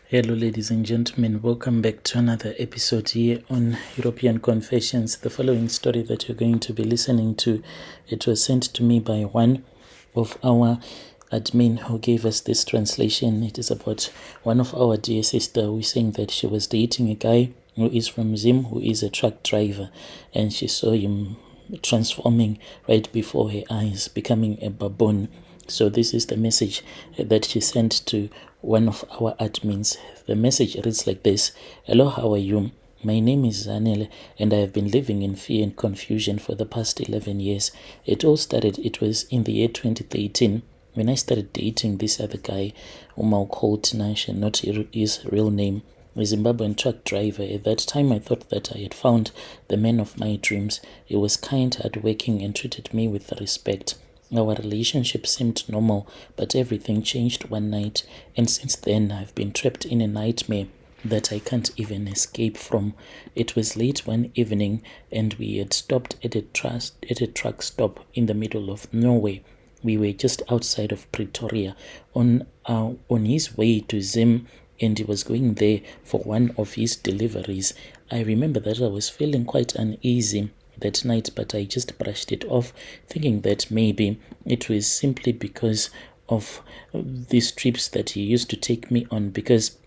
Hello, ladies and gentlemen. Welcome back to another episode here on European Confessions. The following story that you're going to be listening to, it was sent to me by one of our admin who gave us this translation. It is about one of our dear sister who is saying that she was dating a guy who is from Zim, who is a truck driver, and she saw him transforming right before her eyes, becoming a baboon. So this is the message that she sent to one of our admins. The message reads like this: Hello, how are you? My name is Zanele, and I have been living in fear and confusion for the past 11 years. It all started, it was in the year 2013, when I started dating this other guy, whom I'll call Tinashe, not his real name, a Zimbabwean truck driver. At that time, I thought that I had found the man of my dreams. He was kind, hardworking, and treated me with respect. Our relationship seemed normal, but everything changed one night, and since then I've been trapped in a nightmare that I can't even escape from. It was late one evening, and we had stopped at a truck stop in the middle of nowhere. We were just outside of Pretoria on his way to Zim, and he was going there for one of his deliveries. I remember that I was feeling quite uneasy that night, but I just brushed it off, thinking that maybe it was simply because of these trips that he used to take me on, because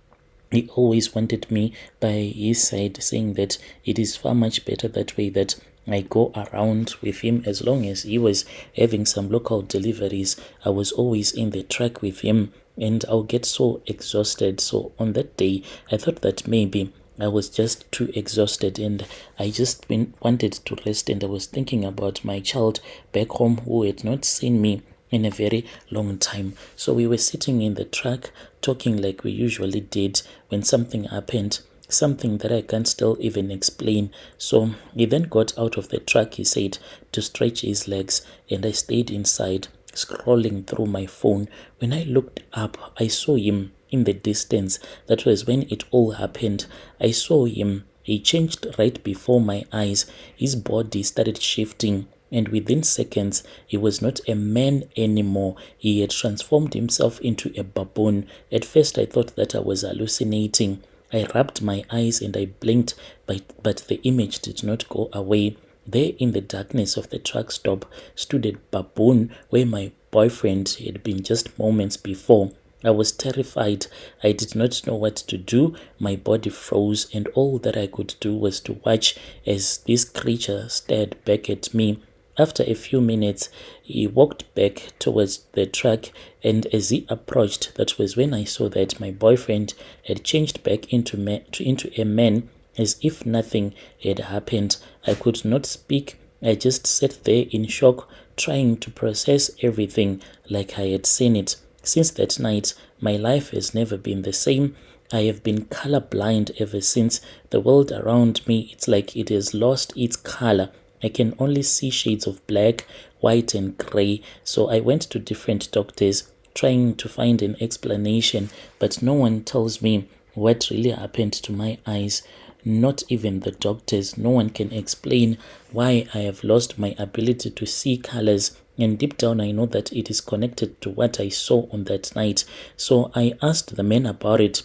he always wanted me by his side, saying that it is far much better that way, that I go around with him. As long as he was having some local deliveries, I was always in the truck with him, and I'll get so exhausted. So on that day, I thought that maybe I was just too exhausted, and I just wanted to rest, and I was thinking about my child back home who had not seen me in a very long time. So we were sitting in the truck talking like we usually did when something happened, something that I can't still even explain. So he then got out of the truck, he said, to stretch his legs, and I stayed inside scrolling through my phone. When I looked up, I saw him in the distance. That was when it all happened. I saw him. He changed right before my eyes. His body started shifting, and within seconds, he was not a man anymore. He had transformed himself into a baboon. At first, I thought that I was hallucinating. I rubbed my eyes and I blinked, but the image did not go away. There in the darkness of the truck stop stood a baboon where my boyfriend had been just moments before. I was terrified. I did not know what to do. My body froze, and all that I could do was to watch as this creature stared back at me. After a few minutes, he walked back towards the truck, and as he approached, that was when I saw that my boyfriend had changed back into a man, as if nothing had happened. I could not speak. I just sat there in shock, trying to process everything like I had seen it. Since that night, my life has never been the same. I have been colorblind ever since. The world around me, it's like it has lost its color. I can only see shades of black, white, and gray. So I went to different doctors trying to find an explanation, but no one tells me what really happened to my eyes. Not even the doctors. No one can explain why I have lost my ability to see colors. And deep down, I know that it is connected to what I saw on that night. So I asked the man about it,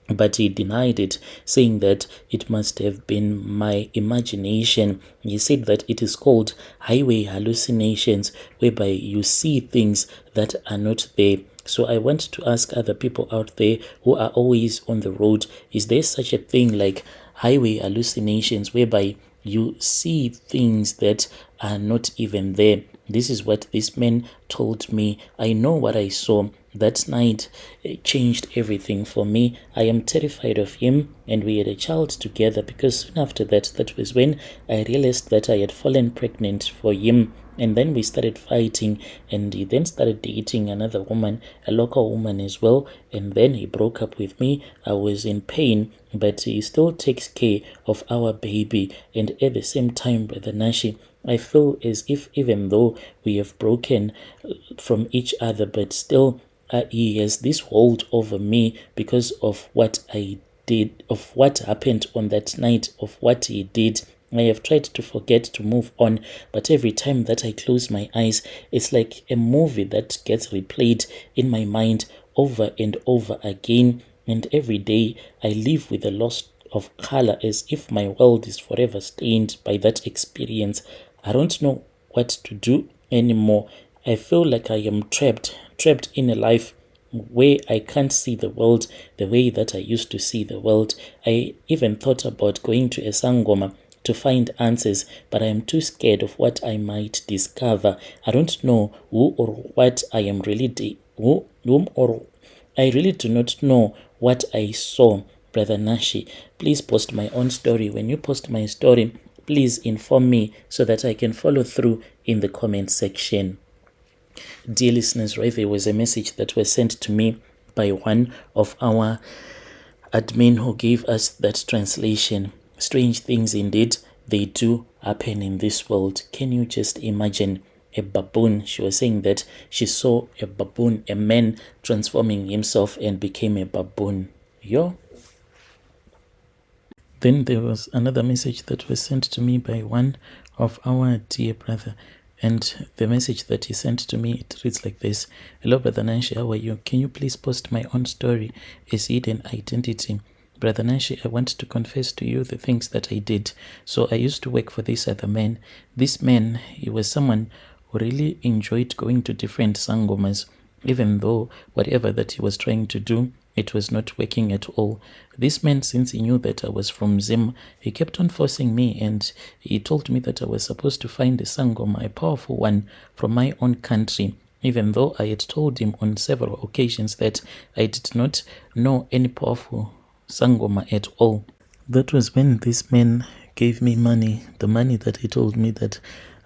but he denied it, saying that it must have been my imagination. He said that it is called highway hallucinations, whereby you see things that are not there. So I want to ask other people out there who are always on the road, is there such a thing like highway hallucinations, whereby you see things that are not even there? This is what this man told me. I know what I saw that night. It changed everything for me. I am terrified of him, and we had a child together, because soon after that, that was when I realized that I had fallen pregnant for him. And then we started fighting, and he then started dating another woman, a local woman as well, and then he broke up with me. I was in pain, but he still takes care of our baby. And at the same time, Brother Nashi, I feel as if even though we have broken from each other, but still he has this hold over me because of what I did, of what happened on that night, of what he did. I have tried to forget, to move on, but every time that I close my eyes, it's like a movie that gets replayed in my mind over and over again. and every day I live with the loss of color as if my world is forever stained by that experience. I don't know what to do anymore. I feel like I am trapped in a life where I can't see the world the way that I used to see the world. I even thought about going to a Sangoma to find answers, but I am too scared of what I might discover. I don't know who or what I am really whom or I really do not know what I saw. Brother Nashi, please post my own story. When you post my story, please inform me so that I can follow through in the comment section. Dear listeners, right, there was a message that was sent to me by one of our admin who gave us that translation. Strange things indeed, they do happen in this world. Can you just imagine a baboon? She was saying that she saw a baboon, a man transforming himself and became a baboon. Yo. Then there was another message that was sent to me by one of our dear brother. And the message that he sent to me, it reads like this. Hello, Brother Nanshi, how are you? Can you please post my own story, Is Hidden Identity? Brother Nanshi, I want to confess to you the things that I did. So I used to work for this other man. This man, he was someone who really enjoyed going to different sangomas, even though whatever that he was trying to do, it was not working at all. This man, since he knew that I was from Zim, he kept on forcing me, and he told me that I was supposed to find a sangoma, a powerful one from my own country, even though I had told him on several occasions that I did not know any powerful sangoma at all. That was when this man gave me money, the money that he told me that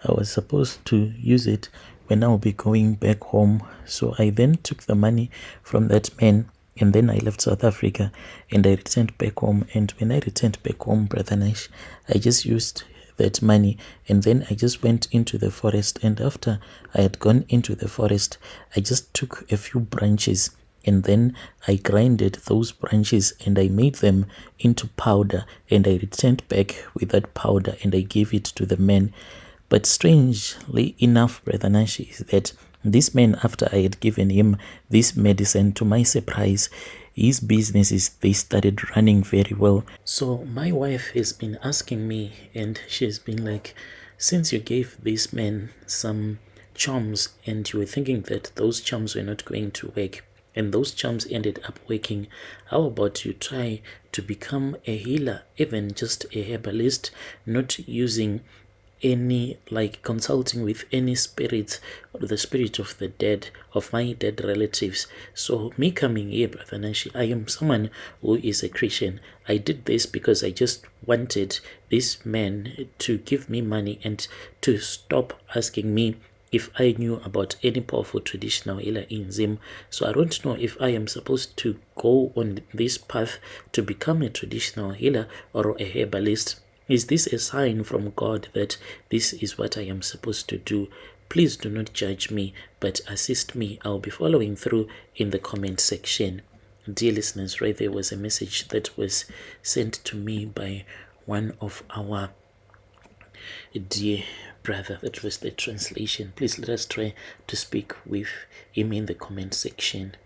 I was supposed to use it when I will be going back home. So I then took the money from that man, and then I left South Africa and I returned back home. And when I returned back home, Brother Nash, I just used that money and then I just went into the forest. And after I had gone into the forest, I just took a few branches and then I grinded those branches and I made them into powder, and I returned back with that powder and I gave it to the man. But strangely enough, Brother Nashi, is that this man, after I had given him this medicine, to my surprise, his businesses, they started running very well. So my wife has been asking me, and she's been like, since you gave this man some charms and you were thinking that those charms were not going to work, and those charms ended up working, how about you try to become a healer, even just a herbalist, not using any, like, consulting with any spirits or the spirit of the dead, of my dead relatives. So me coming here, Brother Nashi, I am someone who is a Christian. I did this because I just wanted this man to give me money and to stop asking me if I knew about any powerful traditional healer in Zim. So I don't know if I am supposed to go on this path to become a traditional healer or a herbalist. Is this a sign from God that this is what I am supposed to do? Please do not judge me, but assist me. I'll be following through in the comment section. Dear listeners, right, there was a message that was sent to me by one of our dear brother. That was the translation. Please let us try to speak with him in the comment section.